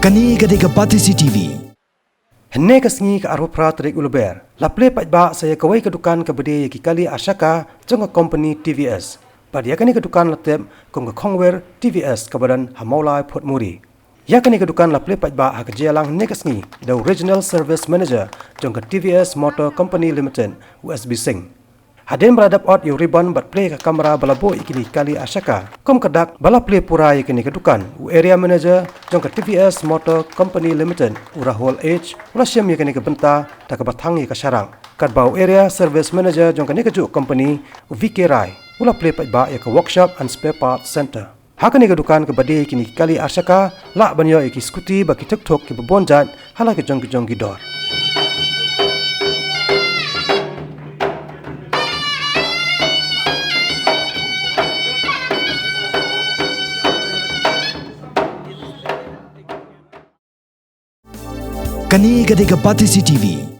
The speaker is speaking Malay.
Kani gadega Pati CCTV. Henne kasngi ke arwah pratrik uluber. La Plie Paidbah saya kawai ke Dukan ke bede ki kali Shaka Jong company TVS. Pada kani ke Dukan latep kong ke Kongwer TVS ke badan Hamaulai Port Muri. Ya kani ke Dukan La Plie Paidbah ha ke jelang henne kasngi the Regional Service Manager Jong ke TVS Motor Company Limited USB Sing. Hadem beradap ot yu ribbon bat play ke kamera balabo ikini kali Shaka. Kom kedak bala play pura ikini ke Dukan. U area manager jong ke TVS Motor Company Limited u Rahul H. Ula siam ikini ke benta tak ke batangi ke Sarang. Kat bau area service manager jong ke kejuk company u VK Rai. Ula play Paidbah ya ke workshop and spare part center. Hakani ke Dukan ke bade ikini kali Shaka la banyo iki skuti baki tuk-tuk ke bebonjat hala ke jong gidor. Kani gadega Pati CCTV.